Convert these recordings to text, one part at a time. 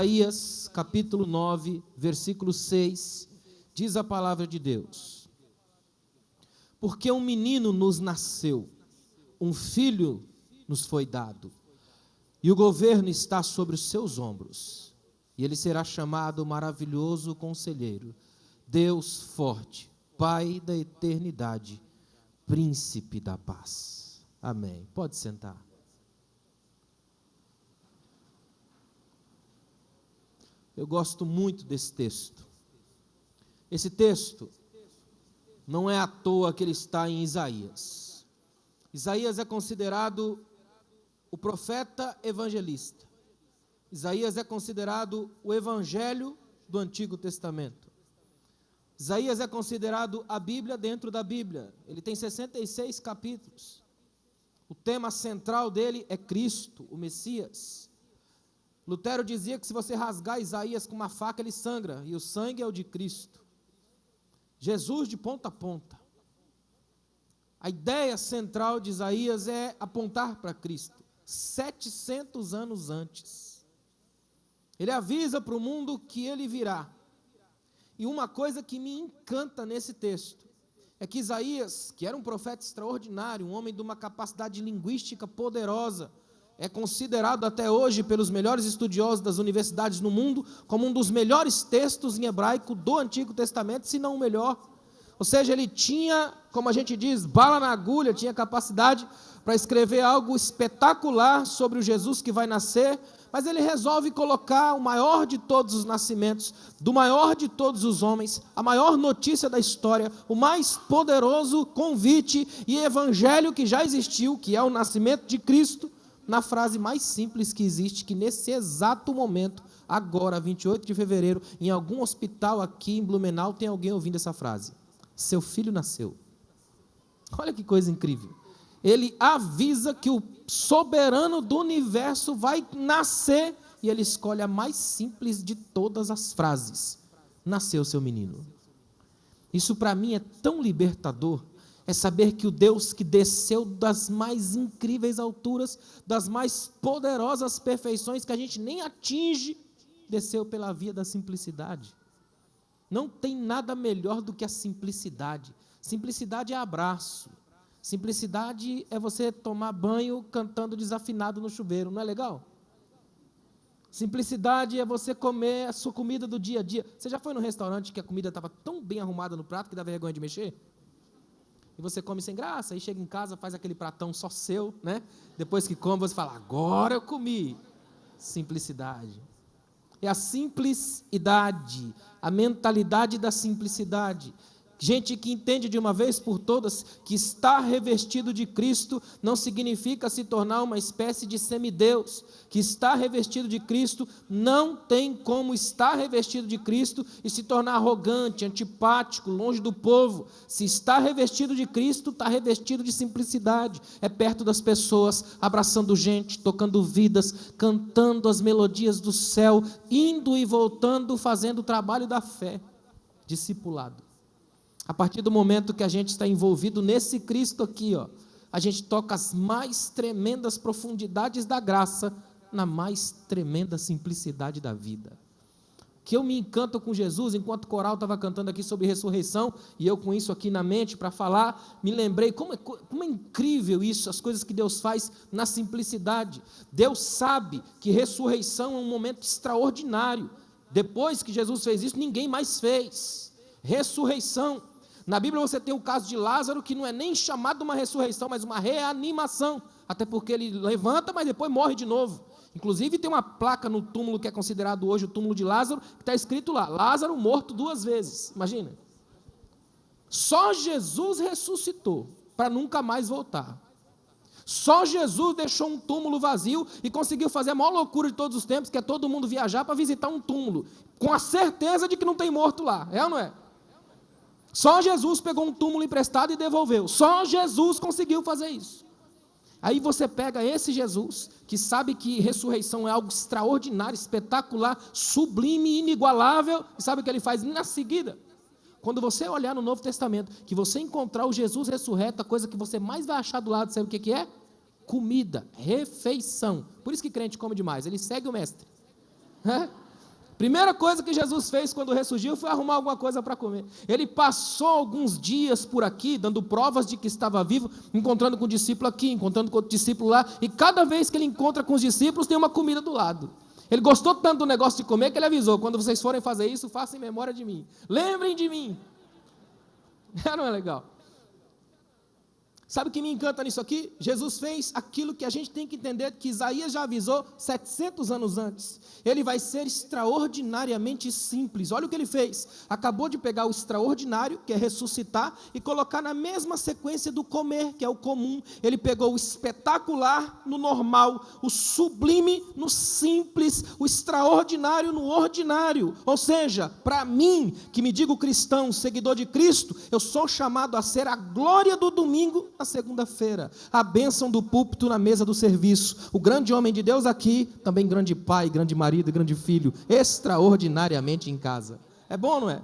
Isaías, capítulo 9, versículo 6, diz a palavra de Deus: porque um menino nos nasceu, um filho nos foi dado, e o governo está sobre os seus ombros, e ele será chamado Maravilhoso Conselheiro, Deus Forte, Pai da Eternidade, Príncipe da Paz. Amém. Pode sentar. Eu gosto muito desse texto. Esse texto não é à toa que ele está em Isaías. Isaías é considerado o profeta evangelista. Isaías é considerado o evangelho do Antigo Testamento. Isaías é considerado a Bíblia dentro da Bíblia. Ele tem 66 capítulos. O tema central dele é Cristo, o Messias. Lutero dizia que se você rasgar Isaías com uma faca, ele sangra, e o sangue é o de Cristo. Jesus de ponta a ponta. A ideia central de Isaías é apontar para Cristo, 700 anos antes. Ele avisa para o mundo que ele virá. E uma coisa que me encanta nesse texto, é que Isaías, que era um profeta extraordinário, um homem de uma capacidade linguística poderosa, é considerado até hoje pelos melhores estudiosos das universidades no mundo como um dos melhores textos em hebraico do Antigo Testamento, se não o melhor. Ou seja, ele tinha, como a gente diz, bala na agulha, tinha capacidade para escrever algo espetacular sobre o Jesus que vai nascer, mas ele resolve colocar o maior de todos os nascimentos, do maior de todos os homens, a maior notícia da história, o mais poderoso convite e evangelho que já existiu, que é o nascimento de Cristo, na frase mais simples que existe, que nesse exato momento, agora, 28 de fevereiro, em algum hospital aqui em Blumenau, tem alguém ouvindo essa frase: seu filho nasceu. Olha que coisa incrível. Ele avisa que o soberano do universo vai nascer, e ele escolhe a mais simples de todas as frases: nasceu seu menino. Isso para mim é tão libertador. É saber que o Deus que desceu das mais incríveis alturas, das mais poderosas perfeições que a gente nem atinge, desceu pela via da simplicidade. Não tem nada melhor do que a simplicidade. Simplicidade é abraço. Simplicidade é você tomar banho cantando desafinado no chuveiro, não é legal? Simplicidade é você comer a sua comida do dia a dia. Você já foi no restaurante que a comida estava tão bem arrumada no prato que dá vergonha de mexer? E você come sem graça, aí chega em casa, faz aquele pratão só seu, né? Depois que come, você fala: agora eu comi. Simplicidade. É a simplicidade, a mentalidade da simplicidade. Gente que entende de uma vez por todas que estar revestido de Cristo não significa se tornar uma espécie de semideus, que estar revestido de Cristo não tem como estar revestido de Cristo e se tornar arrogante, antipático, longe do povo. Se está revestido de Cristo, está revestido de simplicidade, é perto das pessoas, abraçando gente, tocando vidas, cantando as melodias do céu, indo e voltando, fazendo o trabalho da fé, discipulado. A partir do momento que a gente está envolvido nesse Cristo aqui, ó, a gente toca as mais tremendas profundidades da graça, na mais tremenda simplicidade da vida. Que eu me encanto com Jesus, enquanto o coral estava cantando aqui sobre ressurreição, e eu com isso aqui na mente para falar, me lembrei como é incrível isso, as coisas que Deus faz na simplicidade. Deus sabe que ressurreição é um momento extraordinário. Depois que Jesus fez isso, ninguém mais fez. Ressurreição. Na Bíblia você tem o caso de Lázaro, que não é nem chamado uma ressurreição, mas uma reanimação, até porque ele levanta, mas depois morre de novo. Inclusive tem uma placa no túmulo que é considerado hoje o túmulo de Lázaro, que está escrito lá: Lázaro morto 2 vezes. Imagina. Só Jesus ressuscitou para nunca mais voltar. Só Jesus deixou um túmulo vazio e conseguiu fazer a maior loucura de todos os tempos, que é todo mundo viajar para visitar um túmulo, com a certeza de que não tem morto lá. É ou não é? Só Jesus pegou um túmulo emprestado e devolveu. Só Jesus conseguiu fazer isso. Aí você pega esse Jesus, que sabe que ressurreição é algo extraordinário, espetacular, sublime, inigualável, e sabe o que ele faz na seguida? Quando você olhar no Novo Testamento, que você encontrar o Jesus ressurreto, a coisa que você mais vai achar do lado, sabe o que é? Comida, refeição. Por isso que crente come demais, ele segue o mestre. Primeira coisa que Jesus fez quando ressurgiu foi arrumar alguma coisa para comer. Ele passou alguns dias por aqui, dando provas de que estava vivo, encontrando com o discípulo aqui, encontrando com outro discípulo lá, e cada vez que ele encontra com os discípulos, tem uma comida do lado. Ele gostou tanto do negócio de comer que ele avisou: quando vocês forem fazer isso, façam em memória de mim. Lembrem de mim. Não é legal? Sabe o que me encanta nisso aqui? Jesus fez aquilo que a gente tem que entender, que Isaías já avisou 700 anos antes. Ele vai ser extraordinariamente simples. Olha o que ele fez. Acabou de pegar o extraordinário, que é ressuscitar, e colocar na mesma sequência do comer, que é o comum. Ele pegou o espetacular no normal, o sublime no simples, o extraordinário no ordinário. Ou seja, para mim, que me digo cristão, seguidor de Cristo, eu sou chamado a ser a glória do domingo na segunda-feira, a bênção do púlpito na mesa do serviço, o grande homem de Deus aqui, também grande pai, grande marido e grande filho, extraordinariamente em casa. É bom, não é?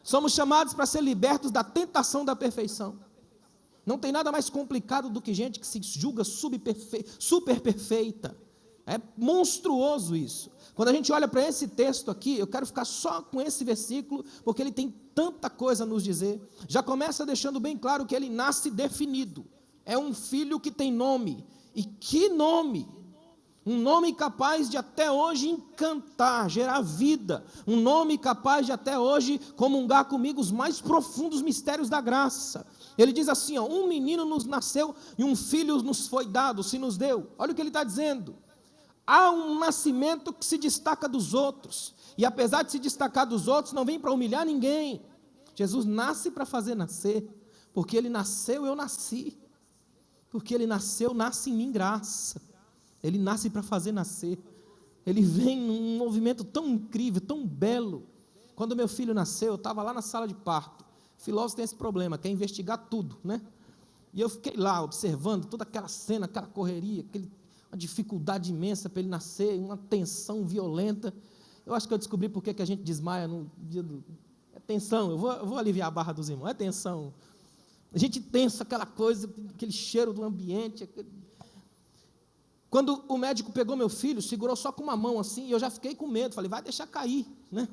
Somos chamados para ser libertos da tentação da perfeição. Não tem nada mais complicado do que gente que se julga super perfeita. É monstruoso isso. Quando a gente olha para esse texto aqui, eu quero ficar só com esse versículo, porque ele tem tanta coisa a nos dizer. Já começa deixando bem claro que ele nasce definido. É um filho que tem nome. E que nome! Um nome capaz de até hoje encantar, gerar vida. Um nome capaz de até hoje comungar comigo os mais profundos mistérios da graça. Ele diz assim, ó, um menino nos nasceu e um filho nos foi dado, se nos deu. Olha o que ele está dizendo. Há um nascimento que se destaca dos outros, e apesar de se destacar dos outros, não vem para humilhar ninguém. Jesus nasce para fazer nascer, porque ele nasceu, eu nasci, porque ele nasceu, nasce em mim graça, ele nasce para fazer nascer, ele vem num movimento tão incrível, tão belo. Quando meu filho nasceu, eu estava lá na sala de parto. Filósofo tem esse problema, quer investigar tudo, né? E eu fiquei lá, observando toda aquela cena, aquela correria, uma dificuldade imensa para ele nascer, uma tensão violenta. Eu acho que eu descobri por que a gente desmaia no dia do... É tensão, eu vou aliviar a barra dos irmãos, é tensão. A gente tensa aquela coisa, aquele cheiro do ambiente. Quando o médico pegou meu filho, segurou só com uma mão assim, e eu já fiquei com medo, falei, vai deixar cair, né?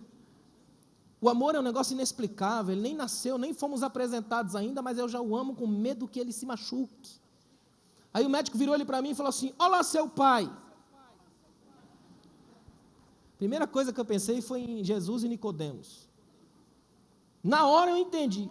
O amor é um negócio inexplicável, ele nem nasceu, nem fomos apresentados ainda, mas eu já o amo com medo que ele se machuque. Aí o médico virou ele para mim e falou assim, olá seu pai. Primeira coisa que eu pensei foi em Jesus e Nicodemos. Na hora eu entendi.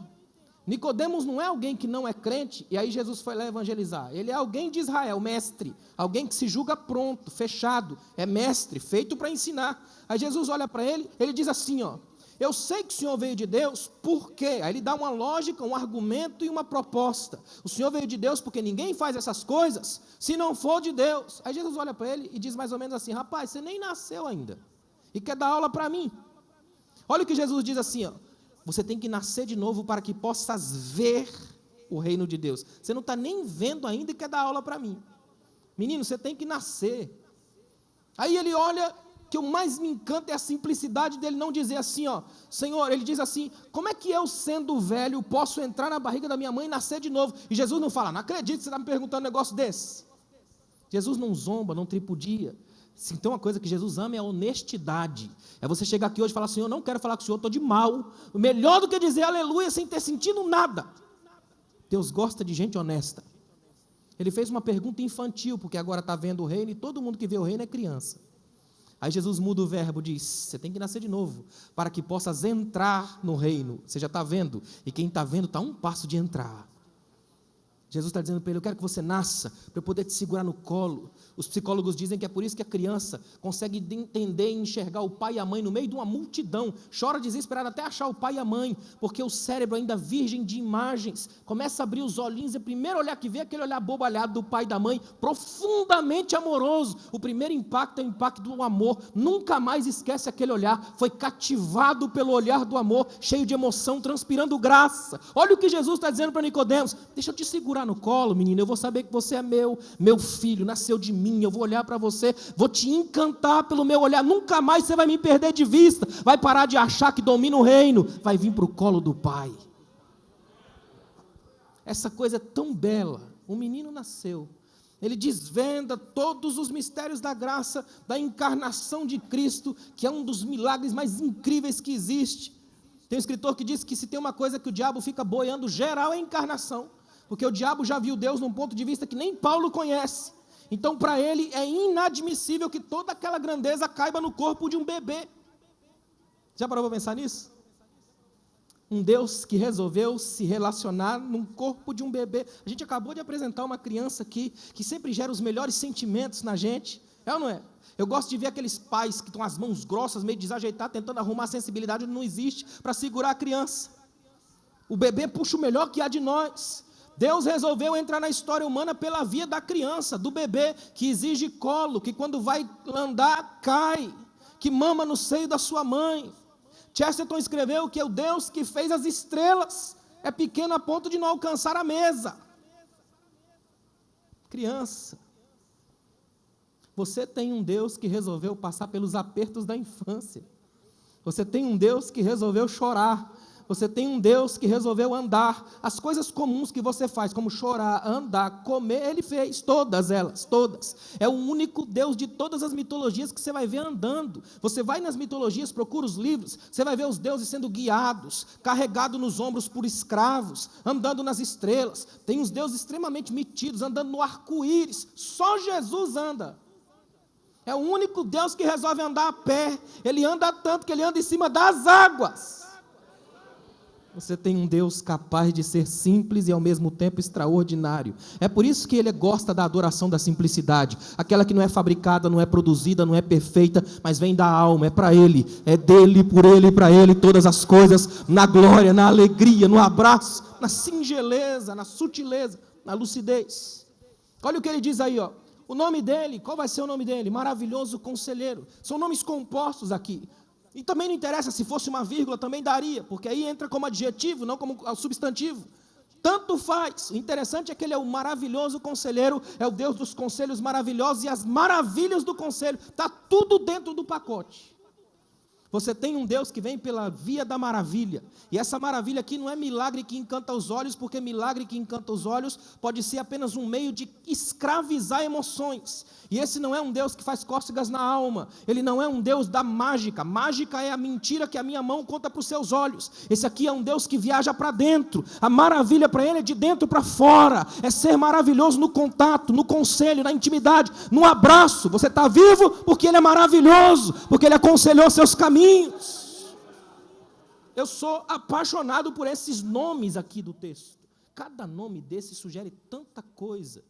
Nicodemos não é alguém que não é crente, e aí Jesus foi lá evangelizar. Ele é alguém de Israel, mestre, alguém que se julga pronto, fechado, é mestre, feito para ensinar. Aí Jesus olha para ele, ele diz assim, ó, eu sei que o Senhor veio de Deus, por quê? Aí ele dá uma lógica, um argumento e uma proposta. O Senhor veio de Deus porque ninguém faz essas coisas se não for de Deus. Aí Jesus olha para ele e diz mais ou menos assim, rapaz, você nem nasceu ainda e quer dar aula para mim. Olha o que Jesus diz assim, ó, você tem que nascer de novo para que possas ver o reino de Deus. Você não está nem vendo ainda e quer dar aula para mim. Menino, você tem que nascer. Aí ele olha... que o mais me encanta é a simplicidade dele não dizer assim, ó, Senhor, ele diz assim, como é que eu sendo velho posso entrar na barriga da minha mãe e nascer de novo? E Jesus não fala, não acredito que você está me perguntando um negócio desse. Jesus não zomba, não tripudia. Se tem uma coisa que Jesus ama é a honestidade. É você chegar aqui hoje e falar, Senhor, não quero falar com o Senhor, estou de mal. Melhor do que dizer aleluia sem ter sentido nada. Deus gosta de gente honesta. Ele fez uma pergunta infantil, porque agora está vendo o reino e todo mundo que vê o reino é criança. Aí Jesus muda o verbo, diz, você tem que nascer de novo, para que possas entrar no reino. Você já está vendo, e quem está vendo está a um passo de entrar. Jesus está dizendo para ele, eu quero que você nasça, para eu poder te segurar no colo. Os psicólogos dizem que é por isso que a criança consegue entender e enxergar o pai e a mãe no meio de uma multidão, chora desesperado até achar o pai e a mãe, porque o cérebro ainda virgem de imagens, começa a abrir os olhinhos, e o primeiro olhar que vê é aquele olhar bobalhado do pai e da mãe, profundamente amoroso. O primeiro impacto é o impacto do amor, nunca mais esquece aquele olhar, foi cativado pelo olhar do amor, cheio de emoção, transpirando graça. Olha o que Jesus está dizendo para Nicodemos, deixa eu te segurar no colo, menino, eu vou saber que você é meu filho, nasceu de mim, eu vou olhar para você, vou te encantar pelo meu olhar, nunca mais você vai me perder de vista, vai parar de achar que domina o reino, vai vir para o colo do pai. Essa coisa é tão bela, um menino nasceu, Ele desvenda todos os mistérios da graça, da encarnação de Cristo, que é um dos milagres mais incríveis que existe. Tem um escritor que diz que se tem uma coisa que o diabo fica boiando geral é a encarnação, porque o diabo já viu Deus num ponto de vista que nem Paulo conhece. Então para ele é inadmissível que toda aquela grandeza caiba no corpo de um bebê. Já parou para pensar nisso? Um Deus que resolveu se relacionar num corpo de um bebê. A gente acabou de apresentar uma criança aqui, que sempre gera os melhores sentimentos na gente. É ou não é? Eu gosto de ver aqueles pais que estão as mãos grossas, meio desajeitados, tentando arrumar a sensibilidade onde não existe, para segurar a criança. O bebê puxa o melhor que há de nós. Deus resolveu entrar na história humana pela via da criança, do bebê, que exige colo, que quando vai andar, cai, que mama no seio da sua mãe. Chesterton escreveu que o Deus que fez as estrelas é pequeno a ponto de não alcançar a mesa. Criança, você tem um Deus que resolveu passar pelos apertos da infância. Você tem um Deus que resolveu chorar. Você tem um Deus que resolveu andar. As coisas comuns que você faz, como chorar, andar, comer, Ele fez, todas elas, todas. É o único Deus de todas as mitologias que você vai ver andando. Você vai nas mitologias, procura os livros, você vai ver os deuses sendo guiados, carregados nos ombros por escravos, andando nas estrelas. Tem uns deuses extremamente metidos, andando no arco-íris. Só Jesus anda. É o único Deus que resolve andar a pé. Ele anda tanto que ele anda em cima das águas. Você tem um Deus capaz de ser simples e ao mesmo tempo extraordinário. É por isso que Ele gosta da adoração da simplicidade. Aquela que não é fabricada, não é produzida, não é perfeita, mas vem da alma, é para Ele. É dEle, por Ele, para Ele, todas as coisas, na glória, na alegria, no abraço, na singeleza, na sutileza, na lucidez. Olha o que Ele diz aí, ó. O nome dEle, qual vai ser o nome dEle? Maravilhoso Conselheiro. São nomes compostos aqui. E também não interessa se fosse uma vírgula, também daria, porque aí entra como adjetivo, não como substantivo. Tanto faz. O interessante é que Ele é o maravilhoso conselheiro, é o Deus dos conselhos maravilhosos e as maravilhas do conselho. Está tudo dentro do pacote. Você tem um Deus que vem pela via da maravilha. E essa maravilha aqui não é milagre que encanta os olhos, porque milagre que encanta os olhos pode ser apenas um meio de escravizar emoções. E esse não é um Deus que faz cócegas na alma. Ele não é um Deus da mágica. Mágica é a mentira que a minha mão conta para os seus olhos. Esse aqui é um Deus que viaja para dentro. A maravilha para Ele é de dentro para fora. É ser maravilhoso no contato, no conselho, na intimidade, no abraço. Você está vivo porque Ele é maravilhoso, porque Ele aconselhou seus caminhos. Eu sou apaixonado por esses nomes aqui do texto. Cada nome desse sugere tanta coisa.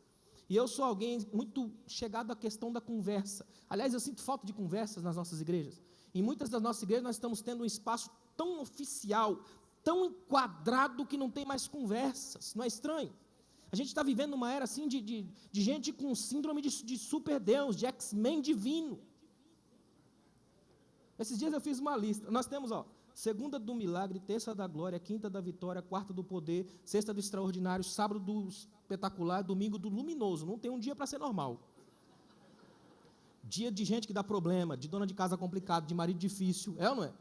E eu sou alguém muito chegado à questão da conversa. Aliás, eu sinto falta de conversas nas nossas igrejas. Em muitas das nossas igrejas nós estamos tendo um espaço tão oficial, tão enquadrado que não tem mais conversas. Não é estranho? A gente está vivendo uma era assim de gente com síndrome de super Deus, de X-Men divino. Esses dias eu fiz uma lista. Nós temos, segunda do milagre, terça da glória, quinta da vitória, quarta do poder, sexta do extraordinário, sábado do espetacular, domingo do luminoso. Não tem um dia para ser normal. Dia de gente que dá problema, de dona de casa complicada, de marido difícil. É ou não é?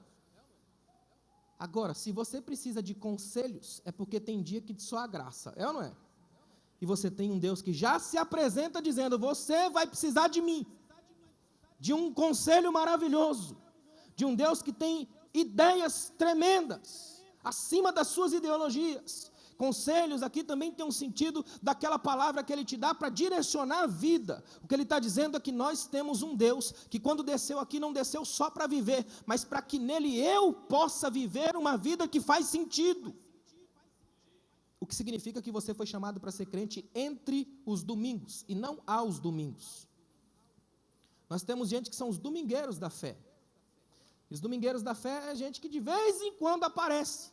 Agora, se você precisa de conselhos, é porque tem dia que só a graça. É ou não é? E você tem um Deus que já se apresenta dizendo, você vai precisar de mim. De um conselho maravilhoso. De um Deus que tem ideias tremendas, acima das suas ideologias. Conselhos aqui também tem um sentido daquela palavra que Ele te dá para direcionar a vida. O que Ele está dizendo é que nós temos um Deus que quando desceu aqui não desceu só para viver, mas para que nele eu possa viver uma vida que faz sentido. O que significa que você foi chamado para ser crente entre os domingos e não aos domingos. Nós temos gente que são os domingueiros da fé. Os domingueiros da fé é gente que de vez em quando aparece.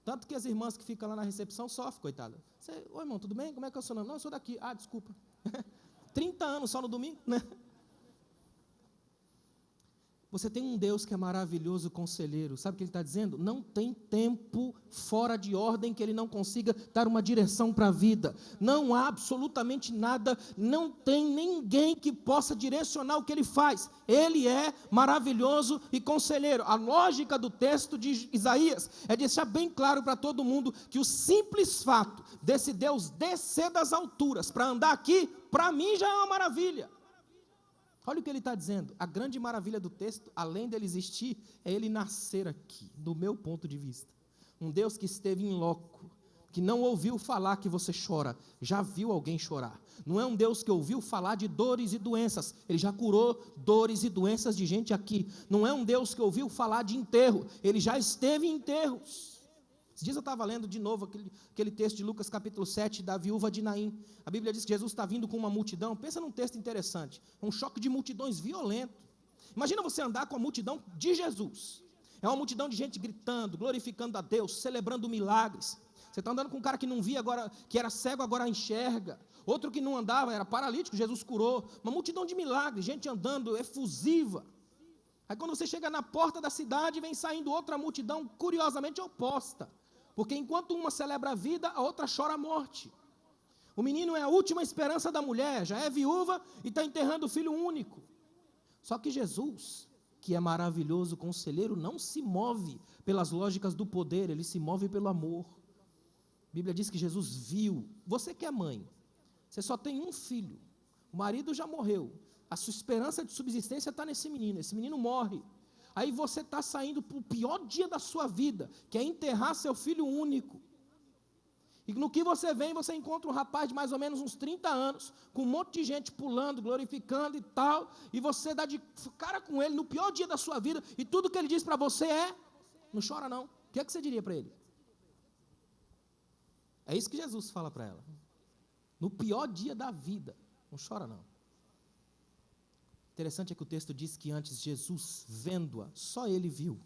Tanto que as irmãs que ficam lá na recepção sofrem, coitada. Oi, irmão, tudo bem? Como é que é o seu nome? Não, eu sou daqui. Ah, desculpa. 30 anos só no domingo, né? Você tem um Deus que é maravilhoso, conselheiro. Sabe o que ele está dizendo? Não tem tempo fora de ordem que ele não consiga dar uma direção para a vida. Não há absolutamente nada, não tem ninguém que possa direcionar o que ele faz. Ele é maravilhoso e conselheiro. A lógica do texto de Isaías é deixar bem claro para todo mundo que o simples fato desse Deus descer das alturas para andar aqui, para mim já é uma maravilha. Olha o que ele está dizendo. A grande maravilha do texto, além dele existir, é ele nascer aqui, do meu ponto de vista. Um Deus que esteve em loco, que não ouviu falar que você chora, já viu alguém chorar. Não é um Deus que ouviu falar de dores e doenças, ele já curou dores e doenças de gente aqui. Não é um Deus que ouviu falar de enterro, ele já esteve em enterros. Esses dias eu estava lendo de novo aquele texto de Lucas capítulo 7, da viúva de Naim. A Bíblia diz que Jesus está vindo com uma multidão. Pensa num texto interessante, um choque de multidões violento. Imagina você andar com a multidão de Jesus. É uma multidão de gente gritando, glorificando a Deus, celebrando milagres. Você está andando com um cara que não via agora, que era cego, agora enxerga. Outro que não andava, era paralítico, Jesus curou. Uma multidão de milagres, gente andando efusiva. Aí quando você chega na porta da cidade, vem saindo outra multidão curiosamente oposta. Porque enquanto uma celebra a vida, a outra chora a morte. O menino é a última esperança da mulher, já é viúva e está enterrando o filho único. Só que Jesus, que é maravilhoso conselheiro, não se move pelas lógicas do poder, ele se move pelo amor. A Bíblia diz que Jesus viu. Você que é mãe, você só tem um filho, o marido já morreu, a sua esperança de subsistência está nesse menino, esse menino morre. Aí você está saindo para o pior dia da sua vida, que é enterrar seu filho único. E no que você vem, você encontra um rapaz de mais ou menos uns 30 anos, com um monte de gente pulando, glorificando e tal, e você dá de cara com ele no pior dia da sua vida, e tudo que ele diz para você é, não chora não. O que é que você diria para ele? É isso que Jesus fala para ela. No pior dia da vida, não chora não. Interessante é que o texto diz que antes Jesus, vendo-a, só ele viu,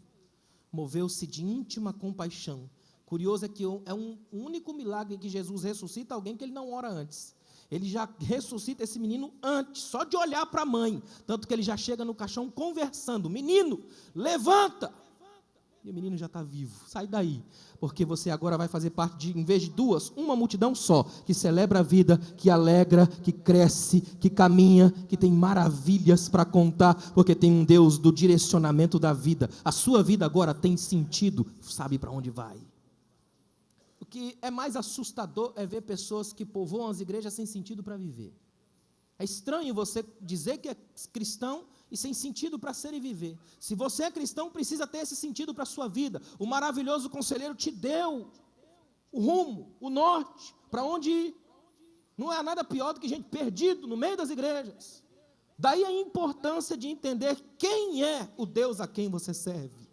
moveu-se de íntima compaixão. Curioso é que é um único milagre em que Jesus ressuscita alguém que ele não ora antes. Ele já ressuscita esse menino antes, só de olhar para a mãe. Tanto que ele já chega no caixão conversando. Menino, levanta! E o menino já está vivo. Sai daí, porque você agora vai fazer parte de, em vez de duas, uma multidão só, que celebra a vida, que alegra, que cresce, que caminha, que tem maravilhas para contar, porque tem um Deus do direcionamento da vida. A sua vida agora tem sentido, sabe para onde vai. O que é mais assustador é ver pessoas que povoam as igrejas sem sentido para viver. É estranho você dizer que é cristão e sem sentido para ser e viver. Se você é cristão, precisa ter esse sentido para a sua vida. O maravilhoso conselheiro te deu o rumo, o norte, para onde ir. Não há nada pior do que gente perdido no meio das igrejas. Daí a importância de entender quem é o Deus a quem você serve.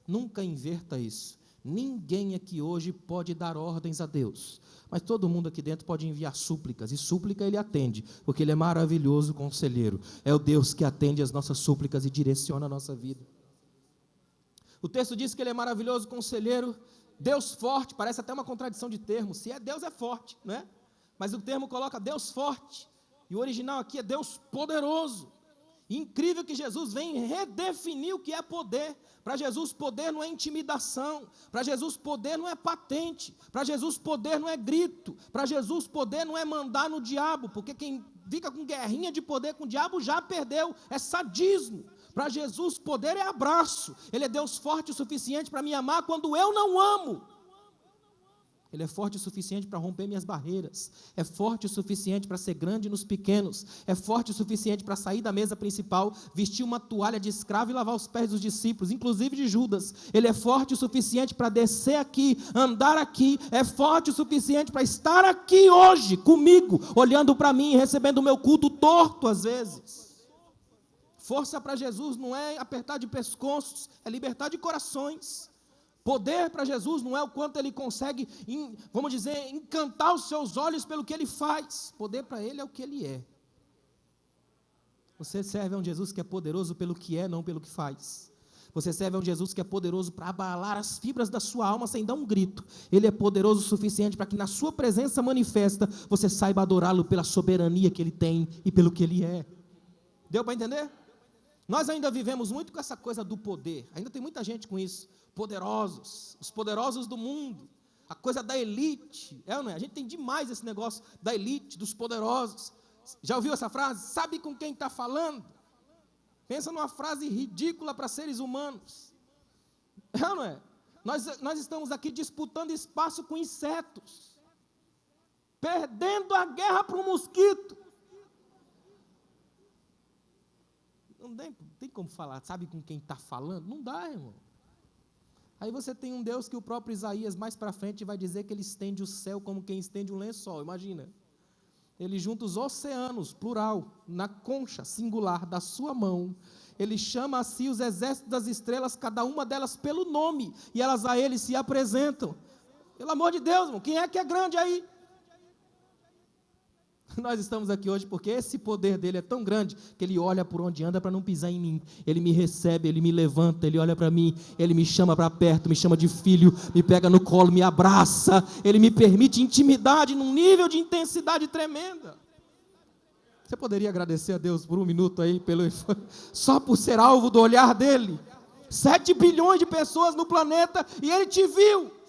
Nunca inverta isso. Ninguém aqui hoje pode dar ordens a Deus, mas todo mundo aqui dentro pode enviar súplicas, e súplica ele atende, porque ele é maravilhoso conselheiro, é o Deus que atende as nossas súplicas e direciona a nossa vida. O texto diz que ele é maravilhoso conselheiro, Deus forte, parece até uma contradição de termos, se é Deus é forte, não é? Mas o termo coloca Deus forte, e o original aqui é Deus poderoso. Incrível que Jesus vem redefinir o que é poder. Para Jesus, poder não é intimidação. Para Jesus, poder não é patente. Para Jesus, poder não é grito. Para Jesus, poder não é mandar no diabo, porque quem fica com guerrinha de poder com o diabo já perdeu, é sadismo. Para Jesus, poder é abraço. Ele é Deus forte o suficiente para me amar quando eu não amo. Ele é forte o suficiente para romper minhas barreiras. É forte o suficiente para ser grande nos pequenos. É forte o suficiente para sair da mesa principal, vestir uma toalha de escravo e lavar os pés dos discípulos, inclusive de Judas. Ele é forte o suficiente para descer aqui, andar aqui. É forte o suficiente para estar aqui hoje comigo, olhando para mim, recebendo o meu culto torto às vezes. Força para Jesus não é apertar de pescoços, é libertar de corações. Poder para Jesus não é o quanto ele consegue, vamos dizer, encantar os seus olhos pelo que ele faz. Poder para ele é o que ele é. Você serve a um Jesus que é poderoso pelo que é, não pelo que faz. Você serve a um Jesus que é poderoso para abalar as fibras da sua alma sem dar um grito. Ele é poderoso o suficiente para que na sua presença manifesta, você saiba adorá-lo pela soberania que ele tem e pelo que ele é. Deu para entender? Nós ainda vivemos muito com essa coisa do poder, ainda tem muita gente com isso, poderosos, os poderosos do mundo, a coisa da elite, ou não é? A gente tem demais esse negócio da elite, dos poderosos. Já ouviu essa frase? Sabe com quem está falando? Pensa numa frase ridícula para seres humanos, ou não é? Nós estamos aqui disputando espaço com insetos, perdendo a guerra para um mosquito. Não tem como falar, sabe com quem está falando? Não dá, irmão. Aí você tem um Deus que o próprio Isaías, mais para frente, vai dizer que ele estende o céu como quem estende um lençol, imagina. Ele junta os oceanos, plural, na concha, singular, da sua mão. Ele chama a si os exércitos das estrelas, cada uma delas pelo nome, e elas a ele se apresentam. Pelo amor de Deus, irmão, quem é que é grande aí? Nós estamos aqui hoje porque esse poder dele é tão grande que ele olha por onde anda para não pisar em mim. Ele me recebe, ele me levanta, ele olha para mim, ele me chama para perto, me chama de filho, me pega no colo, me abraça, ele me permite intimidade num nível de intensidade tremenda. Você poderia agradecer a Deus por um minuto aí, só por ser alvo do olhar dele? 7 bilhões de pessoas no planeta e ele te viu.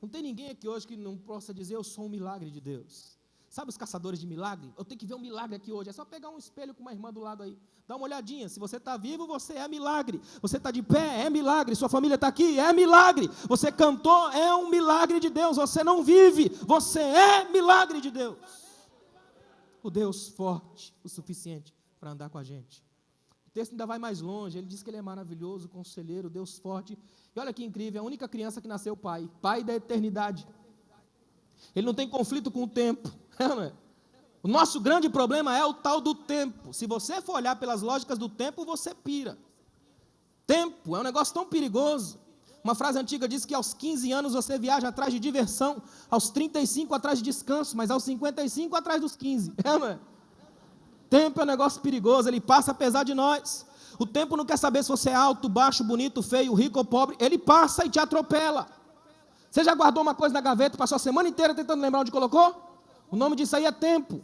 Não tem ninguém aqui hoje que não possa dizer, eu sou um milagre de Deus. Sabe os caçadores de milagre? Eu tenho que ver um milagre aqui hoje. É só pegar um espelho com uma irmã do lado aí. Dá uma olhadinha. Se você está vivo, você é milagre. Você está de pé, é milagre. Sua família está aqui, é milagre. Você cantou, é um milagre de Deus. Você não vive, você é milagre de Deus. O Deus forte o suficiente para andar com a gente. O texto ainda vai mais longe. Ele diz que ele é maravilhoso, conselheiro, Deus forte. E olha que incrível, é a única criança que nasceu pai da eternidade. Ele não tem conflito com o tempo, não é? O nosso grande problema é o tal do tempo. Se você for olhar pelas lógicas do tempo, você pira. Tempo é um negócio tão perigoso. Uma frase antiga diz que aos 15 anos você viaja atrás de diversão, aos 35 atrás de descanso, mas aos 55 atrás dos 15, não é? Tempo é um negócio perigoso, ele passa apesar de nós. O tempo não quer saber se você é alto, baixo, bonito, feio, rico ou pobre. Ele passa e te atropela. Você já guardou uma coisa na gaveta e passou a semana inteira tentando lembrar onde colocou? O nome disso aí é tempo.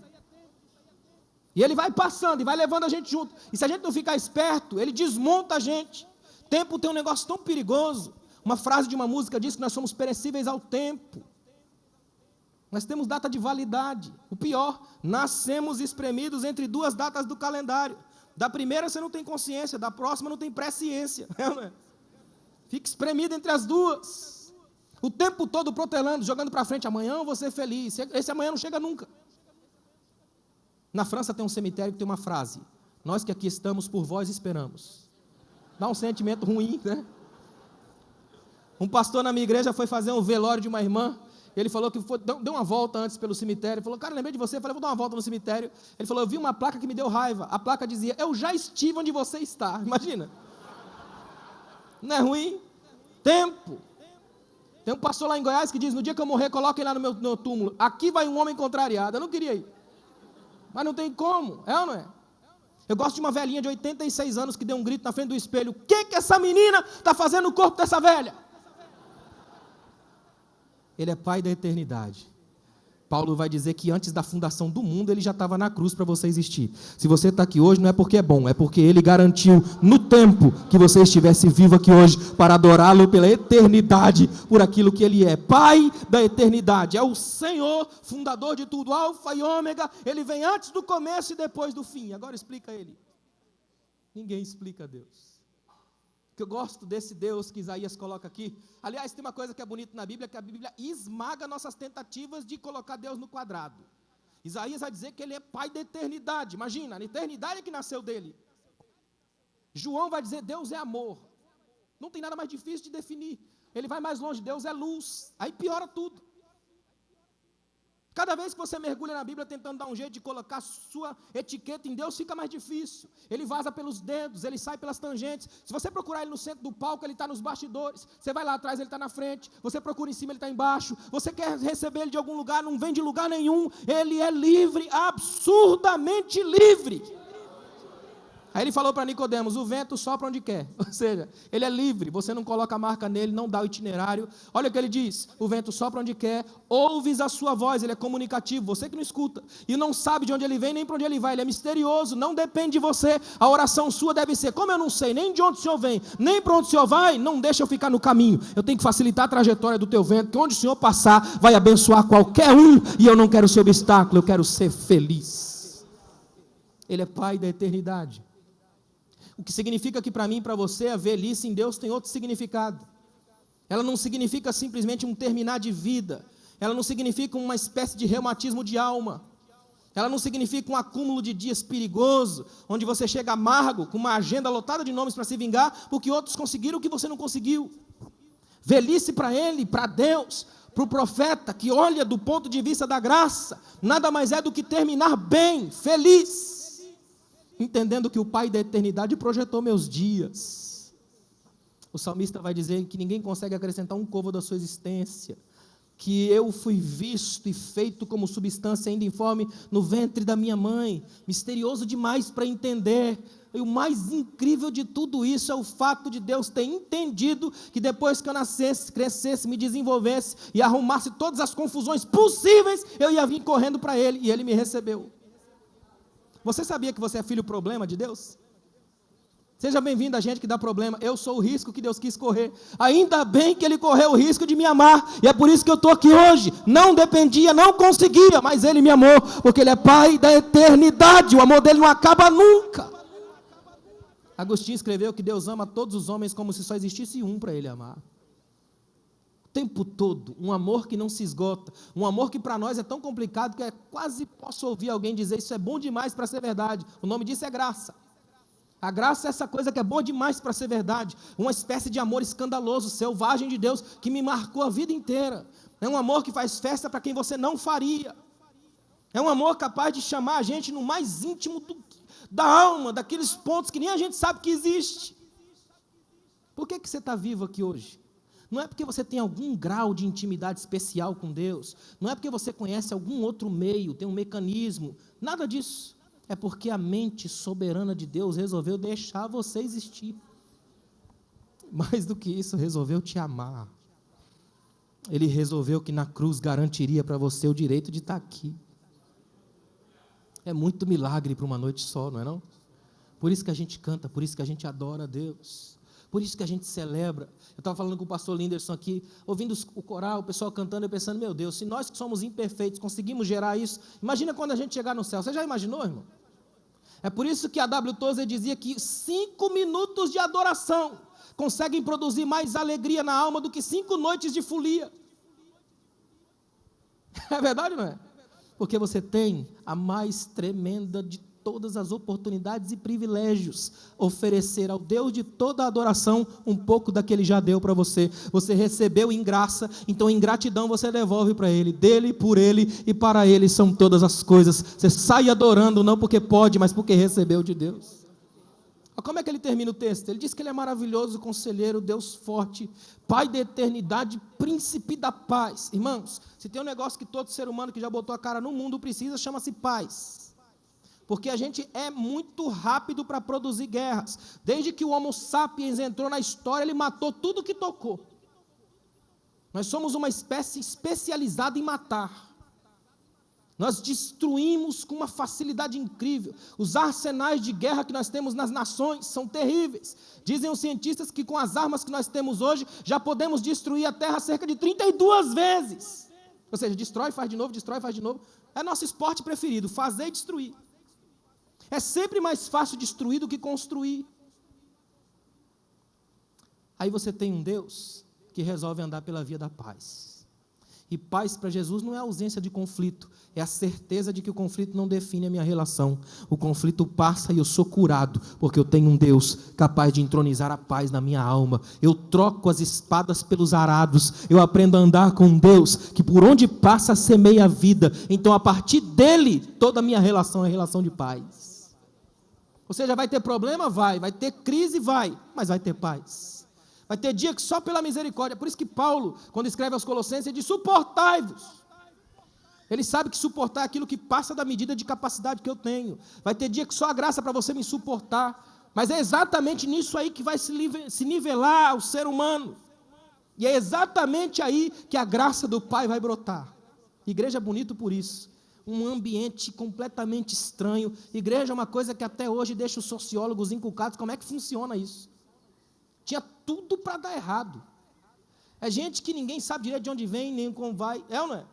E ele vai passando e vai levando a gente junto. E se a gente não ficar esperto, ele desmonta a gente. Tempo tem um negócio tão perigoso. Uma frase de uma música diz que nós somos perecíveis ao tempo. Nós temos data de validade. O pior, nascemos espremidos entre 2 datas do calendário. Da primeira você não tem consciência, da próxima não tem presciência. Fica espremido entre as 2. O tempo todo protelando, jogando para frente, amanhã eu vou ser feliz. Esse amanhã não chega nunca. Na França tem um cemitério que tem uma frase: nós que aqui estamos por vós esperamos. Dá um sentimento ruim, né? Um pastor na minha igreja foi fazer um velório de uma irmã. Ele falou que deu uma volta antes pelo cemitério. Ele falou, cara, lembrei de você. Eu falei, vou dar uma volta no cemitério. Ele falou, eu vi uma placa que me deu raiva. A placa dizia, eu já estive onde você está. Imagina. Não é ruim? Tempo. Tem um pastor lá em Goiás que diz, no dia que eu morrer, coloquem lá no meu túmulo. Aqui vai um homem contrariado. Eu não queria ir. Mas não tem como. É ou não é? Eu gosto de uma velhinha de 86 anos que deu um grito na frente do espelho. O que essa menina está fazendo no corpo dessa velha? Ele é pai da eternidade. Paulo vai dizer que antes da fundação do mundo, ele já estava na cruz para você existir. Se você está aqui hoje, não é porque é bom, é porque ele garantiu no tempo que você estivesse vivo aqui hoje para adorá-lo pela eternidade, por aquilo que ele é. Pai da eternidade, é o Senhor, fundador de tudo, alfa e ômega. Ele vem antes do começo e depois do fim. Agora explica ele. Ninguém explica Deus. Que eu gosto desse Deus que Isaías coloca aqui. Aliás, tem uma coisa que é bonita na Bíblia, que a Bíblia esmaga nossas tentativas de colocar Deus no quadrado. Isaías vai dizer que ele é pai da eternidade. Imagina, a eternidade é que nasceu dele. João vai dizer, Deus é amor. Não tem nada mais difícil de definir. Ele vai mais longe, Deus é luz. Aí piora tudo. Cada vez que você mergulha na Bíblia tentando dar um jeito de colocar sua etiqueta em Deus, fica mais difícil. Ele vaza pelos dedos, ele sai pelas tangentes. Se você procurar ele no centro do palco, ele está nos bastidores. Você vai lá atrás, ele está na frente. Você procura em cima, ele está embaixo. Você quer receber ele de algum lugar, não vem de lugar nenhum. Ele é livre, absurdamente livre. Aí ele falou para Nicodemos, o vento sopra onde quer, ou seja, ele é livre, você não coloca a marca nele, não dá o itinerário. Olha o que ele diz, o vento sopra onde quer, ouves a sua voz, ele é comunicativo, você que não escuta, e não sabe de onde ele vem nem para onde ele vai, ele é misterioso, não depende de você. A oração sua deve ser, como eu não sei nem de onde o Senhor vem, nem para onde o Senhor vai, não deixa eu ficar no caminho, eu tenho que facilitar a trajetória do teu vento, que onde o Senhor passar, vai abençoar qualquer um, e eu não quero ser obstáculo, eu quero ser feliz. Ele é Pai da eternidade. O que significa que para mim e para você a velhice em Deus tem outro significado. Ela não significa simplesmente um terminar de vida. Ela não significa uma espécie de reumatismo de alma. Ela não significa um acúmulo de dias perigoso, onde você chega amargo, com uma agenda lotada de nomes para se vingar, porque outros conseguiram o que você não conseguiu. Velhice para ele, para Deus, para o profeta que olha do ponto de vista da graça, nada mais é do que terminar bem, feliz, entendendo que o Pai da eternidade projetou meus dias. O salmista vai dizer que ninguém consegue acrescentar um côvado à sua existência, que eu fui visto e feito como substância ainda informe no ventre da minha mãe, misterioso demais para entender. E o mais incrível de tudo isso é o fato de Deus ter entendido que depois que eu nascesse, crescesse, me desenvolvesse e arrumasse todas as confusões possíveis, eu ia vir correndo para Ele, e Ele me recebeu. Você sabia que você é filho problema de Deus? Seja bem-vindo a gente que dá problema. Eu sou o risco que Deus quis correr. Ainda bem que Ele correu o risco de me amar. E é por isso que eu estou aqui hoje. Não dependia, não conseguia, mas Ele me amou. Porque Ele é Pai da eternidade. O amor dEle não acaba nunca. Agostinho escreveu que Deus ama todos os homens como se só existisse um para Ele amar. O tempo todo, um amor que não se esgota, um amor que para nós é tão complicado que quase posso ouvir alguém dizer, isso é bom demais para ser verdade. O nome disso é graça. A graça é essa coisa que é boa demais para ser verdade, uma espécie de amor escandaloso, selvagem de Deus, que me marcou a vida inteira. É um amor que faz festa para quem você não faria. É um amor capaz de chamar a gente no mais íntimo da alma, daqueles pontos que nem a gente sabe que existe. Por que você está vivo aqui hoje? Não é porque você tem algum grau de intimidade especial com Deus, não é porque você conhece algum outro meio, tem um mecanismo, nada disso. É porque a mente soberana de Deus resolveu deixar você existir. Mais do que isso, resolveu te amar. Ele resolveu que na cruz garantiria para você o direito de estar aqui. É muito milagre para uma noite só, não é não? Por isso que a gente canta, por isso que a gente adora a Deus. Por isso que a gente celebra. Eu estava falando com o pastor Linderson aqui, ouvindo o coral, o pessoal cantando, e pensando, meu Deus, se nós que somos imperfeitos conseguimos gerar isso, imagina quando a gente chegar no céu. Você já imaginou, irmão? É por isso que a W. Tozer dizia que 5 minutos de adoração conseguem produzir mais alegria na alma do que 5 noites de folia. É verdade, não é? Porque você tem a mais tremenda de todas as oportunidades e privilégios, oferecer ao Deus de toda a adoração um pouco da que Ele já deu para você. Você recebeu em graça, então em gratidão você devolve para Ele, dele, por Ele e para Ele são todas as coisas. Você sai adorando não porque pode, mas porque recebeu de Deus. Como é que ele termina o texto? Ele diz que Ele é maravilhoso, conselheiro, Deus forte, Pai da eternidade, príncipe da paz. Irmãos, se tem um negócio que todo ser humano que já botou a cara no mundo precisa, chama-se paz. Porque a gente é muito rápido para produzir guerras. Desde que o Homo sapiens entrou na história, ele matou tudo que tocou. Nós somos uma espécie especializada em matar. Nós destruímos com uma facilidade incrível. Os arsenais de guerra que nós temos nas nações são terríveis. Dizem os cientistas que com as armas que nós temos hoje, já podemos destruir a Terra cerca de 32 vezes. Ou seja, destrói, faz de novo, destrói, faz de novo. É nosso esporte preferido, fazer e destruir. É sempre mais fácil destruir do que construir. Aí você tem um Deus que resolve andar pela via da paz. E paz para Jesus não é a ausência de conflito, é a certeza de que o conflito não define a minha relação. O conflito passa e eu sou curado, porque eu tenho um Deus capaz de entronizar a paz na minha alma. Eu troco as espadas pelos arados, eu aprendo a andar com um Deus que por onde passa semeia a vida. Então a partir dele, toda a minha relação é relação de paz. Ou seja, vai ter problema? Vai ter crise? Vai, mas vai ter paz. Vai ter dia que só pela misericórdia, por isso que Paulo, quando escreve aos Colossenses, ele diz, suportai-vos. Ele sabe que suportar é aquilo que passa da medida de capacidade que eu tenho. Vai ter dia que só a graça para você me suportar. Mas é exatamente nisso aí que vai se nivelar o ser humano. E é exatamente aí que a graça do Pai vai brotar. Igreja é bonito por isso. Um ambiente completamente estranho. Igreja é uma coisa que até hoje deixa os sociólogos encucados. Como é que funciona isso? Tinha tudo para dar errado. É gente que ninguém sabe direito de onde vem, nem como vai. É ou não é?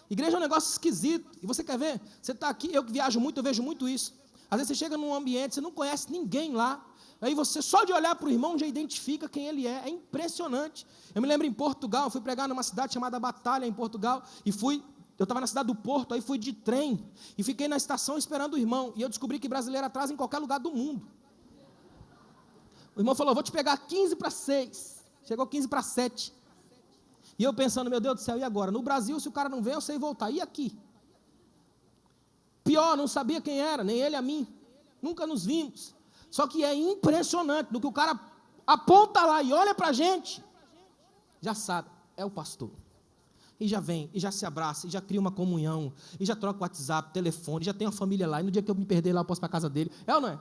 Igreja é um negócio esquisito. E você quer ver? Você está aqui, eu que viajo muito, eu vejo muito isso. Às vezes você chega num ambiente, você não conhece ninguém lá. Aí você, só de olhar para o irmão, já identifica quem ele é. É impressionante. Eu me lembro em Portugal, eu fui pregar numa cidade chamada Batalha, em Portugal. E eu estava na cidade do Porto, aí fui de trem. E fiquei na estação esperando o irmão. E eu descobri que brasileiro atrasa em qualquer lugar do mundo. O irmão falou, vou te pegar 15:06. Chegou 15:07. E eu pensando, meu Deus do céu, e agora? No Brasil, se o cara não vem, eu sei voltar. E aqui? Pior, não sabia quem era, nem ele a mim. Nunca nos vimos. Só que é impressionante, do que o cara aponta lá e olha para a gente, já sabe, é o pastor. E já vem, e já se abraça, e já cria uma comunhão, e já troca o WhatsApp, telefone, já tem uma família lá, e no dia que eu me perder lá, eu posso ir para a casa dele. É ou não é?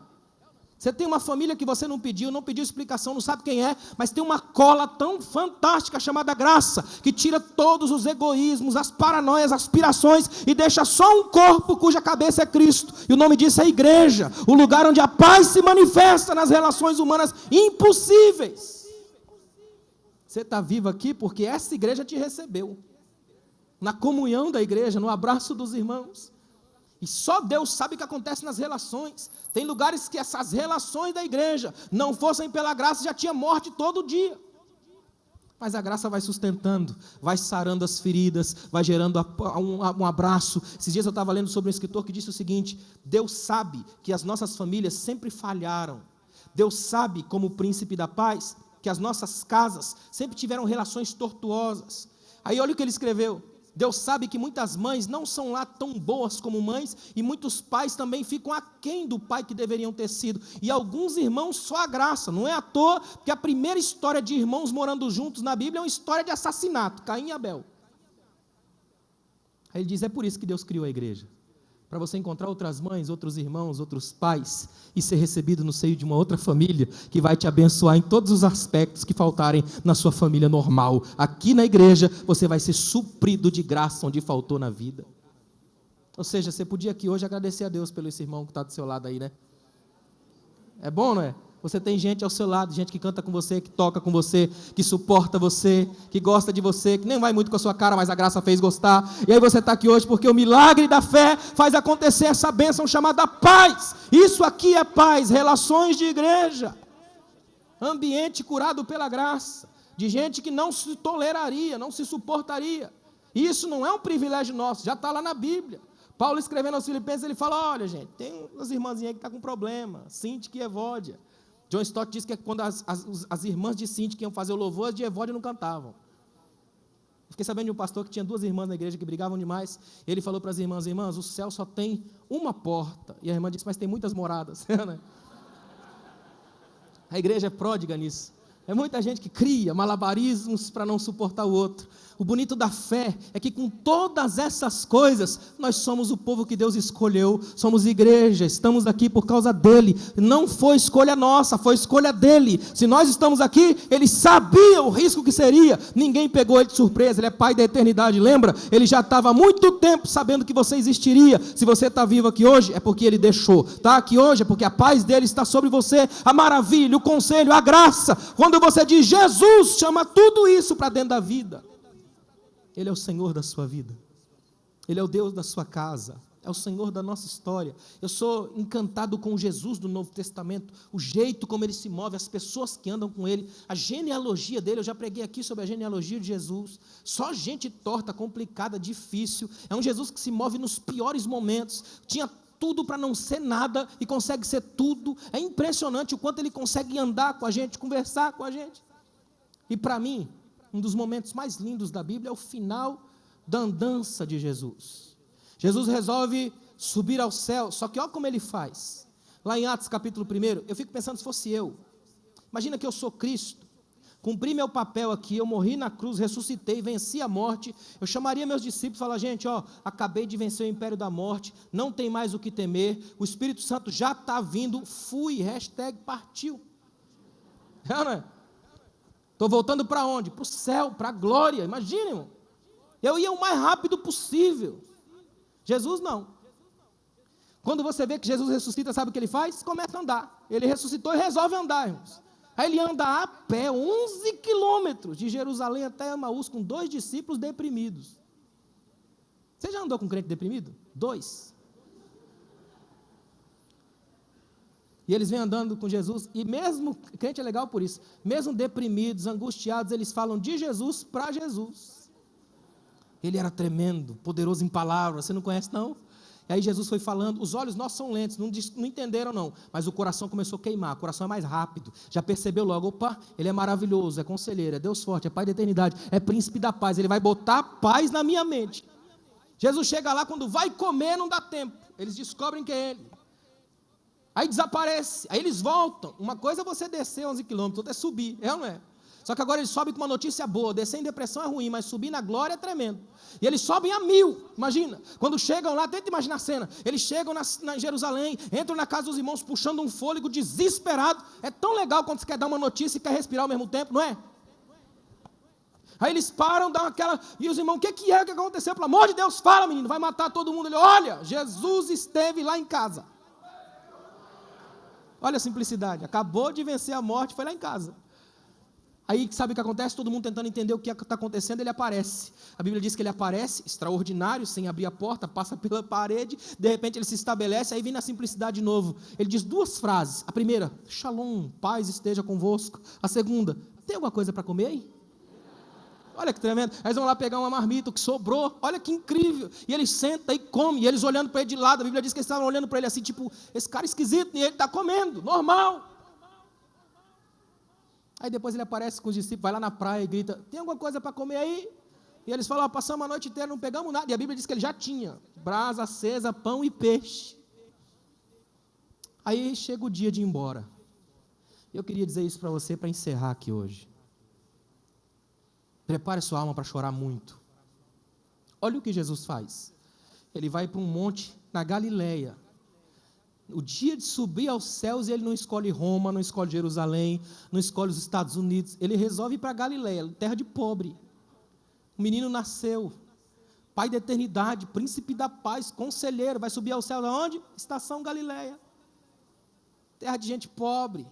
Você tem uma família que você não pediu explicação, não sabe quem é, mas tem uma cola tão fantástica chamada graça, que tira todos os egoísmos, as paranoias, as aspirações, e deixa só um corpo cuja cabeça é Cristo. E o nome disso é igreja, o lugar onde a paz se manifesta nas relações humanas impossíveis. Você está vivo aqui porque essa igreja te recebeu, na comunhão da igreja, no abraço dos irmãos. E só Deus sabe o que acontece nas relações. Tem lugares que essas relações da igreja não fossem pela graça, já tinha morte todo dia. Mas a graça vai sustentando, vai sarando as feridas, vai gerando um abraço. Esses dias eu estava lendo sobre um escritor que disse o seguinte: Deus sabe que as nossas famílias sempre falharam. Deus sabe, como príncipe da paz, que as nossas casas sempre tiveram relações tortuosas. Aí olha o que ele escreveu. Deus sabe que muitas mães não são lá tão boas como mães, e muitos pais também ficam aquém do pai que deveriam ter sido, e alguns irmãos só a graça. Não é à toa que a primeira história de irmãos morando juntos na Bíblia é uma história de assassinato, Caim e Abel. Aí ele diz, é por isso que Deus criou a igreja, para você encontrar outras mães, outros irmãos, outros pais, e ser recebido no seio de uma outra família, que vai te abençoar em todos os aspectos que faltarem na sua família normal. Aqui na igreja, você vai ser suprido de graça onde faltou na vida. Ou seja, você podia aqui hoje agradecer a Deus pelo esse irmão que está do seu lado aí, né? É bom, não é? Você tem gente ao seu lado, gente que canta com você, que toca com você, que suporta você, que gosta de você, que nem vai muito com a sua cara, mas a graça fez gostar. E aí você está aqui hoje porque o milagre da fé faz acontecer essa bênção chamada paz. Isso aqui é paz, relações de igreja. Ambiente curado pela graça, de gente que não se toleraria, não se suportaria. Isso não é um privilégio nosso, já está lá na Bíblia. Paulo escrevendo aos Filipenses, ele fala, olha gente, tem umas irmãzinhas que estão com problema, Sintique e Evódia. John Stott diz que quando as irmãs de Sintique iam fazer o louvor, as de Evódia não cantavam. Fiquei sabendo de um pastor que tinha 2 irmãs na igreja que brigavam demais. Ele falou para as irmãs, o céu só tem uma porta. E a irmã disse, mas tem muitas moradas. A igreja é pródiga nisso. É muita gente que cria malabarismos para não suportar o outro. O bonito da fé é que com todas essas coisas, nós somos o povo que Deus escolheu, somos igreja, estamos aqui por causa dele. Não foi escolha nossa, foi escolha dele. Se nós estamos aqui, ele sabia o risco que seria. Ninguém pegou ele de surpresa, ele é pai da eternidade, lembra? Ele já estava há muito tempo sabendo que você existiria. Se você está vivo aqui hoje, é porque ele deixou. Está aqui hoje, é porque a paz dele está sobre você, a maravilha, o conselho, a graça. Quando você diz Jesus, chama tudo isso para dentro da vida. Ele é o Senhor da sua vida, Ele é o Deus da sua casa, é o Senhor da nossa história. Eu sou encantado com Jesus do Novo Testamento, o jeito como Ele se move, as pessoas que andam com Ele, a genealogia dele. Eu já preguei aqui sobre a genealogia de Jesus. Só gente torta, complicada, difícil. É um Jesus que se move nos piores momentos, tinha tudo para não ser nada e consegue ser tudo. É impressionante o quanto Ele consegue andar com a gente, conversar com a gente. E para mim, um dos momentos mais lindos da Bíblia é o final da andança de Jesus. Jesus resolve subir ao céu, só que olha como ele faz. Lá em Atos capítulo 1, eu fico pensando se fosse eu. Imagina que eu sou Cristo, cumpri meu papel aqui, eu morri na cruz, ressuscitei, venci a morte, eu chamaria meus discípulos e falaria, gente, acabei de vencer o império da morte, não tem mais o que temer, o Espírito Santo já está vindo, fui, #partiu. Não é? Estou voltando para onde? Para o céu, para a glória, imagine, irmão. Eu ia o mais rápido possível. Jesus não. Quando você vê que Jesus ressuscita, sabe o que ele faz? Começa a andar. Ele ressuscitou e resolve andar, irmãos. Aí ele anda a pé, 11 quilômetros, de Jerusalém até Emaús, com 2 discípulos deprimidos. Você já andou com um crente deprimido? 2. E eles vêm andando com Jesus, e mesmo, crente é legal por isso, mesmo deprimidos, angustiados, eles falam de Jesus para Jesus. Ele era tremendo, poderoso em palavras, você não conhece não? E aí Jesus foi falando, os olhos nossos são lentos, não entenderam não, mas o coração começou a queimar, o coração é mais rápido, já percebeu logo, opa, ele é maravilhoso, é conselheiro, é Deus forte, é Pai da eternidade, é príncipe da paz, ele vai botar paz na minha mente. Jesus chega lá, quando vai comer não dá tempo, eles descobrem que é ele, aí desaparece, aí eles voltam, uma coisa é você descer 11 quilômetros, outra é subir, é ou não é? Só que agora eles sobem com uma notícia boa, descer em depressão é ruim, mas subir na glória é tremendo. E eles sobem a 1000, imagina. Quando chegam lá, tenta imaginar a cena. Eles chegam na Jerusalém, entram na casa dos irmãos puxando um fôlego desesperado. É tão legal quando você quer dar uma notícia e quer respirar ao mesmo tempo, não é? Aí eles param, dão aquela... E os irmãos, o que aconteceu? Pelo amor de Deus, fala menino, vai matar todo mundo. Ele, olha, Jesus esteve lá em casa. Olha a simplicidade, acabou de vencer a morte, foi lá em casa. Aí sabe o que acontece? Todo mundo tentando entender o que está acontecendo, ele aparece. A Bíblia diz que ele aparece, extraordinário, sem abrir a porta, passa pela parede, de repente ele se estabelece, aí vem na simplicidade de novo. Ele diz 2 frases. A primeira, Shalom, paz esteja convosco. A segunda, tem alguma coisa para comer aí? Olha que tremendo. Aí eles vão lá pegar uma marmita, o que sobrou, olha que incrível. E ele senta e come, e eles olhando para ele de lado, a Bíblia diz que eles estavam olhando para ele assim, tipo, esse cara esquisito, e ele está comendo, normal. Aí depois ele aparece com os discípulos, vai lá na praia e grita, tem alguma coisa para comer aí? E eles falam, passamos a noite inteira, não pegamos nada. E a Bíblia diz que ele já tinha brasa acesa, pão e peixe. Aí chega o dia de ir embora. Eu queria dizer isso para você, para encerrar aqui hoje. Prepare sua alma para chorar muito. Olha o que Jesus faz. Ele vai para um monte na Galileia. O dia de subir aos céus, ele não escolhe Roma, não escolhe Jerusalém, não escolhe os Estados Unidos, ele resolve ir para Galileia, terra de pobre. O menino nasceu, Pai da eternidade, príncipe da paz, conselheiro, vai subir aos céus aonde? Estação Galileia. Terra de gente pobre,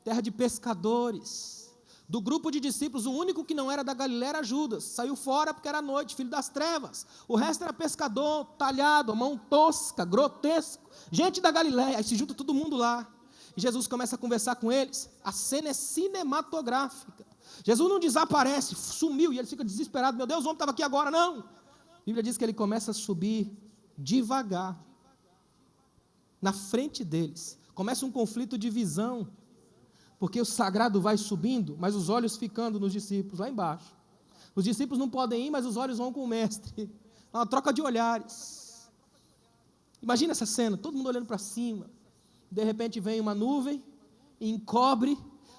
terra de pescadores. Do grupo de discípulos, o único que não era da Galileia era Judas, saiu fora porque era noite, filho das trevas. O resto era pescador, talhado, a mão tosca, grotesco. Gente da Galileia, aí se junta todo mundo lá. E Jesus começa a conversar com eles. A cena é cinematográfica. Jesus não desaparece, sumiu, e ele fica desesperado. Meu Deus, o homem estava aqui agora, não. A Bíblia diz que ele começa a subir devagar. Na frente deles. Começa um conflito de visão. Porque o sagrado vai subindo, mas os olhos ficando nos discípulos, lá embaixo. Os discípulos não podem ir, mas os olhos vão com o mestre. É uma troca de olhares. Imagina essa cena, todo mundo olhando para cima. De repente vem uma nuvem, encobre,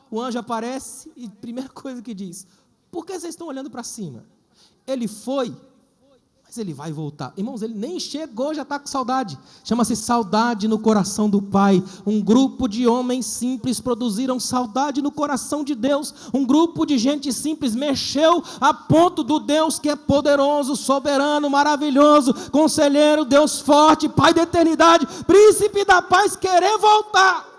o anjo aparece e primeira coisa que diz, por que vocês estão olhando para cima? Ele foi, mas ele vai voltar. Irmãos, ele nem chegou, já está com saudade. Chama-se saudade no coração do Pai. Um grupo de homens simples produziram saudade no coração de Deus. Um grupo de gente simples mexeu a ponto do Deus que é poderoso, soberano, maravilhoso, conselheiro, Deus forte, Pai da eternidade, príncipe da paz, querer voltar.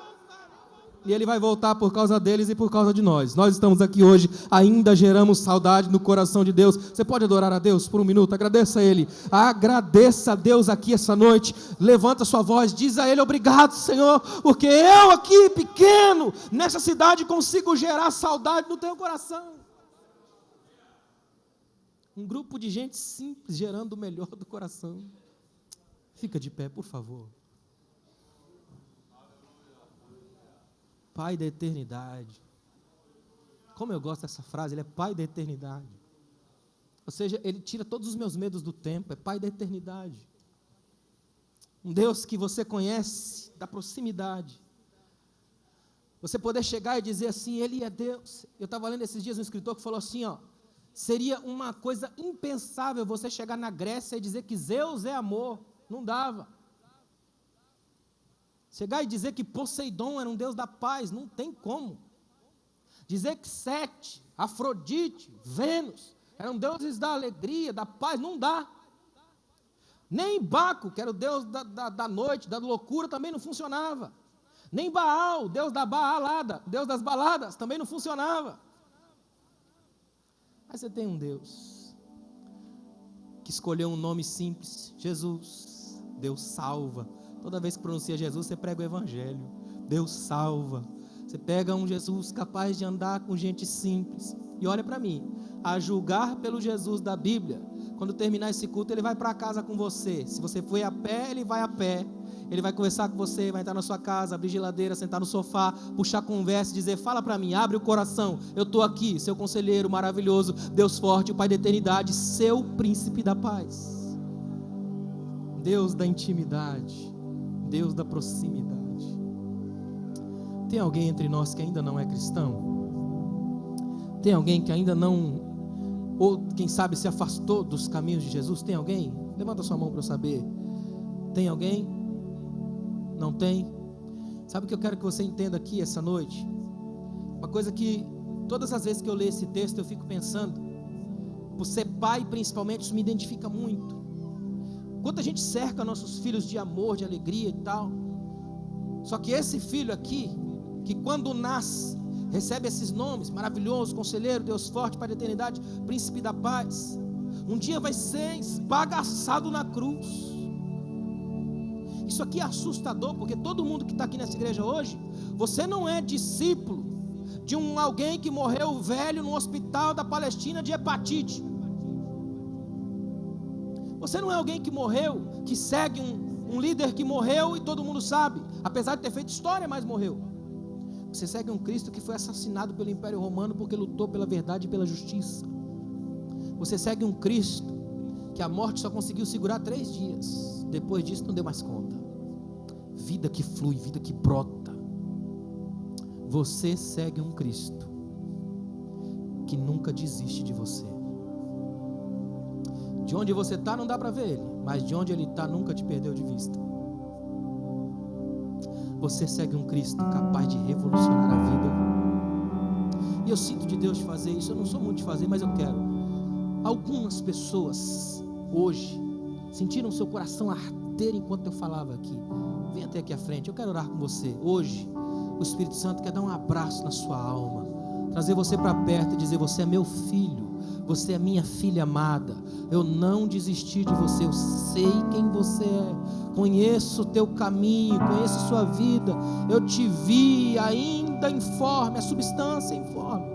E ele vai voltar por causa deles e por causa de nós. Nós estamos aqui hoje, ainda geramos saudade no coração de Deus. Você pode adorar a Deus por um minuto? Agradeça a Ele. Agradeça a Deus aqui essa noite. Levanta sua voz, diz a Ele, obrigado Senhor, porque eu aqui pequeno, nessa cidade consigo gerar saudade no teu coração. Um grupo de gente simples, gerando o melhor do coração. Fica de pé, por favor. Pai da eternidade. Como eu gosto dessa frase, ele é Pai da eternidade. Ou seja, ele tira todos os meus medos do tempo, é Pai da eternidade. Um Deus que você conhece da proximidade. Você poder chegar e dizer assim, Ele é Deus. Eu estava lendo esses dias um escritor que falou assim, seria uma coisa impensável você chegar na Grécia e dizer que Zeus é amor. Não dava. Chegar e dizer que Poseidon era um deus da paz, não tem como. Dizer que Sete, Afrodite, Vênus, eram deuses da alegria, da paz, não dá. Nem Baco, que era o deus da noite, da loucura, também não funcionava. Nem Baal, deus da balada, deus das baladas, também não funcionava. Mas você tem um Deus que escolheu um nome simples, Jesus. Deus salva. Toda vez que pronuncia Jesus, você prega o evangelho. Deus salva. Você pega um Jesus capaz de andar com gente simples. E olha para mim, a julgar pelo Jesus da Bíblia, quando terminar esse culto, ele vai para casa com você. Se você foi a pé, ele vai a pé. Ele vai conversar com você, vai entrar na sua casa, abrir geladeira, sentar no sofá, puxar conversa, dizer, fala para mim, abre o coração, eu estou aqui, seu conselheiro maravilhoso, Deus forte, o Pai da eternidade, seu príncipe da paz. Deus da intimidade, Deus da proximidade. Tem alguém entre nós que ainda não é cristão? Tem alguém que ainda não, ou quem sabe se afastou dos caminhos de Jesus? Tem alguém? Levanta sua mão para eu saber. Tem alguém? Não tem? Sabe o que eu quero que você entenda aqui essa noite? Uma coisa que todas as vezes que eu leio esse texto eu fico pensando, por ser pai principalmente, isso me identifica muito. Quanto a gente cerca nossos filhos de amor, de alegria e tal, só que esse filho aqui, que quando nasce, recebe esses nomes, maravilhoso, conselheiro, Deus forte, Pai da eternidade, príncipe da paz, um dia vai ser esbagaçado na cruz. Isso aqui é assustador, porque todo mundo que está aqui nessa igreja hoje, você não é discípulo de alguém que morreu velho no hospital da Palestina de hepatite. Você não é alguém que morreu, que segue um líder que morreu e todo mundo sabe, apesar de ter feito história, mas morreu. Você segue um Cristo que foi assassinado pelo Império Romano porque lutou pela verdade e pela justiça. Você segue um Cristo que a morte só conseguiu segurar 3 dias. Depois disso não deu mais conta. Vida que flui, vida que brota. Você segue um Cristo que nunca desiste de você. De onde você está não dá para ver Ele, mas de onde Ele está nunca te perdeu de vista. Você segue um Cristo capaz de revolucionar a vida. E eu sinto de Deus de fazer isso. Eu não sou muito de fazer, mas eu quero. Algumas pessoas hoje sentiram seu coração arder enquanto eu falava aqui. Vem até aqui à frente, eu quero orar com você. Hoje o Espírito Santo quer dar um abraço na sua alma, trazer você para perto e dizer, você é meu filho, você é minha filha amada, eu não desisti de você, eu sei quem você é, conheço o teu caminho, conheço a sua vida, eu te vi ainda informe, a substância informe.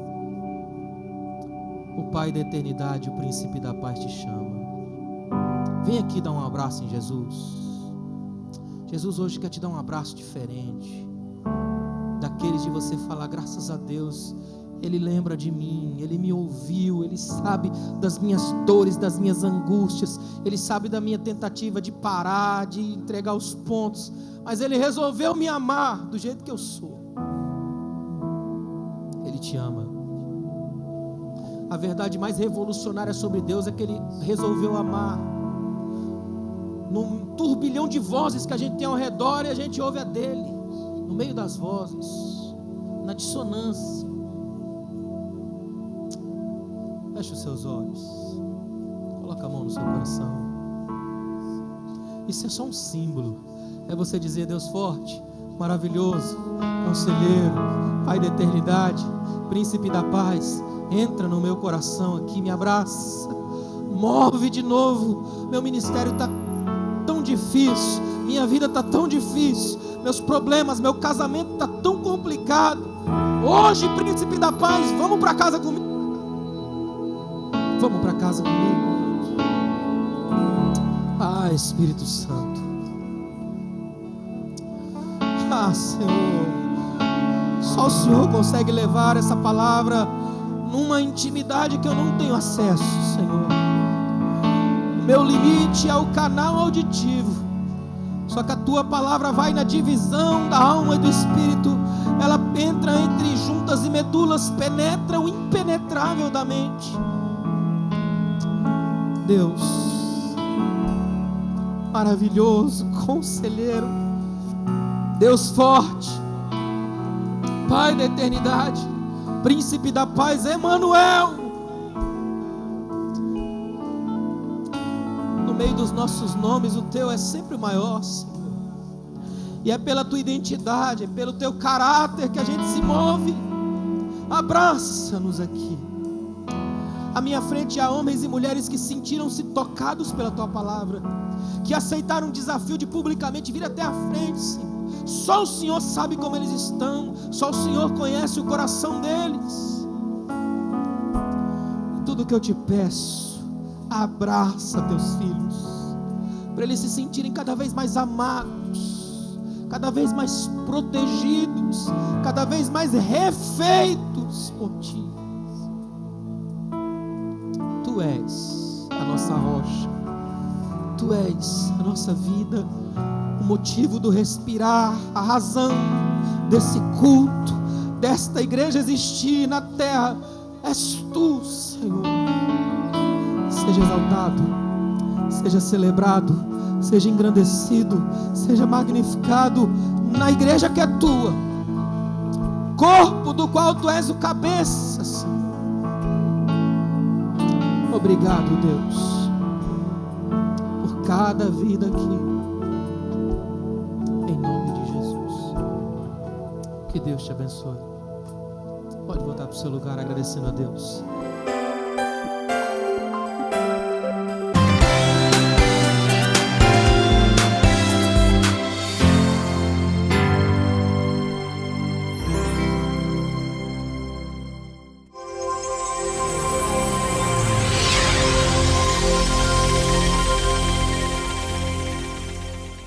O Pai da eternidade, o príncipe da paz te chama. Vem aqui dar um abraço em Jesus. Jesus hoje quer te dar um abraço diferente, daqueles de você falar, graças a Deus, Ele lembra de mim, Ele me ouviu, Ele sabe das minhas dores, das minhas angústias, Ele sabe da minha tentativa de parar, de entregar os pontos, mas Ele resolveu me amar do jeito que eu sou. Ele te ama. A verdade mais revolucionária sobre Deus é que Ele resolveu amar. Num turbilhão de vozes que a gente tem ao redor, e a gente ouve a dele, no meio das vozes, na dissonância. Feche os seus olhos, coloca a mão no seu coração. Isso é só um símbolo, é você dizer, Deus forte, maravilhoso, conselheiro, Pai da eternidade, príncipe da paz, entra no meu coração aqui, me abraça, move de novo. Meu ministério está tão difícil, minha vida está tão difícil, meus problemas, meu casamento está tão complicado. Hoje, príncipe da paz, vamos para casa comigo. Vamos para casa comigo. Ah, Espírito Santo. Ah, Senhor, só o Senhor consegue levar essa palavra numa intimidade que eu não tenho acesso, Senhor. O meu limite é o canal auditivo, só que a Tua palavra vai na divisão da alma e do Espírito. ela entra entre juntas e medulas, penetra o impenetrável da mente. Deus, maravilhoso, conselheiro, Deus forte, Pai da eternidade, Príncipe da paz, Emanuel. No meio dos nossos nomes, o teu é sempre o maior, Senhor. E é pela tua identidade, é pelo teu caráter que a gente se move. Abraça-nos aqui. À minha frente há homens e mulheres que sentiram-se tocados pela tua palavra, que aceitaram o desafio de publicamente vir até a frente, Senhor. Só o Senhor sabe como eles estão, só o Senhor conhece o coração deles. E tudo que eu te peço, abraça teus filhos, para eles se sentirem cada vez mais amados, cada vez mais protegidos, cada vez mais refeitos por ti. Tu és a nossa rocha, Tu és a nossa vida, o motivo do respirar, a razão desse culto, desta igreja existir na terra. És Tu, Senhor. Seja exaltado, seja celebrado, seja engrandecido, seja magnificado na igreja que é Tua, corpo do qual Tu és o cabeça, Senhor. Obrigado, Deus, por cada vida aqui, em nome de Jesus. Que Deus te abençoe. Pode voltar para o seu lugar agradecendo a Deus.